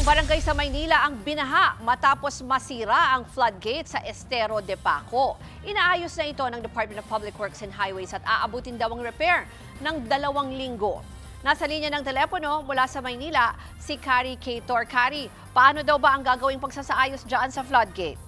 barangay sa Maynila ang binaha matapos masira ang floodgate sa Estero de Paco. Inaayos na ito ng Department of Public Works and Highways at aabutin daw ang repair ng 2 linggo. Nasa linya ng telepono mula sa Maynila si Kari Kator. Kari, paano daw ba ang gagawing pagsasaayos dyan sa floodgate?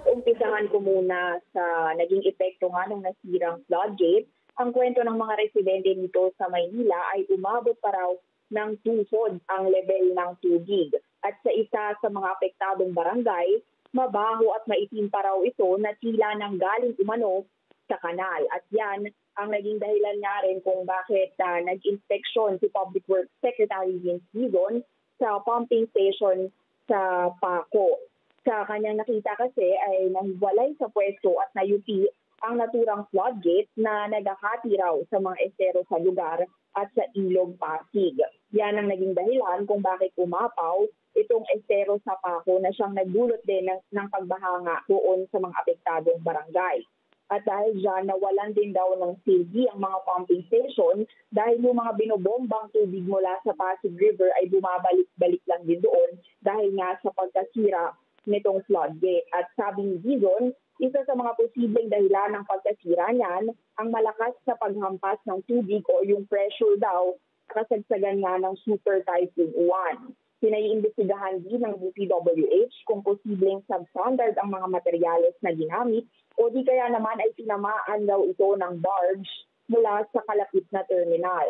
Umpisahan ko muna sa naging epekto nga ng nasirang floodgate. Ang kwento ng mga residente nito sa Maynila ay umabot pa raw ng tusod ang level ng tubig. At sa isa sa mga apektadong barangay, mabaho at maitim pa raw ito na tila nang galing umano sa kanal. At yan ang naging dahilan nga rin kung bakit nag-inspeksyon si Public Works Secretary Vince Dizon sa pumping station sa Paco. Sa kanyang nakita kasi ay nahiwalay sa pwesto at nayupi ang naturang floodgate na naghahati raw sa mga estero sa lugar at sa Ilog Pasig. Yan ang naging dahilan kung bakit umapaw itong estero sa Paco na siyang nagdulot din ng pagbahanga doon sa mga apektadong barangay. At dahil dyan, nawalan din daw ng silbi ang mga pumping station dahil yung mga binobombang tubig mula sa Pasig River ay bumabalik-balik lang din doon dahil nga sa pagkasira nitong floodgate. At sabi ni Dizon, isa sa mga posibleng dahilan ng pagkasira niyan ang malakas na paghampas ng tubig o yung pressure daw kasagsagan nga ng Super Typhoon Uwan. Pinaiimbestigahan din ng DPWH kung posibleng substandard ang mga materyales na ginamit o di kaya naman ay tinamaan daw ito ng barge mula sa kalapit na terminal.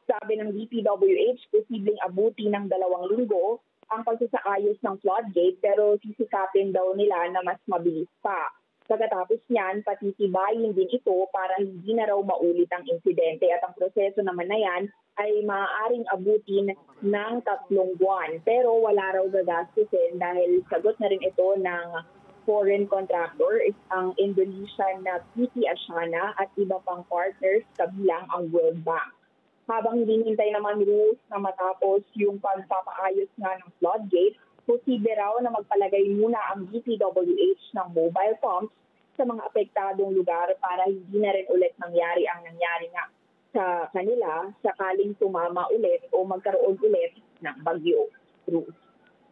Sabi ng DPWH, posibleng abuti ng 2 linggo ang pagsasaayos ng floodgate pero sisikapin daw nila na mas mabilis pa. Pagkatapos niyan, patitibayin din ito para hindi na raw maulit ang insidente at ang proseso naman na yan ay maaaring abutin ng 3 buwan. Pero wala raw gagastusin dahil sagot na rin ito ng foreign contractor, ang Indonesian na PT Asiana at iba pang partners kabilang ang World Bank. Habang hinihintay naman rules na matapos yung pagpapaayos nga ng floodgate, posible raw na magpalagay muna ang DPWH ng mobile pumps sa mga apektadong lugar para hindi na rin ulit mangyari ang nangyari nga sa kanila sakaling tumama ulit o magkaroon ulit ng bagyo. Ruth.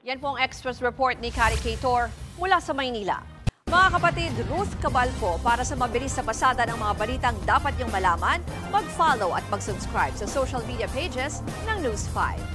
Yan po ang Express Report ni Kari Kator mula sa Maynila. Mga kapatid, Ruth Cabalco, para sa mabilis na pasada ng mga balitang dapat niyong malaman, mag-follow at mag-subscribe sa social media pages ng News 5.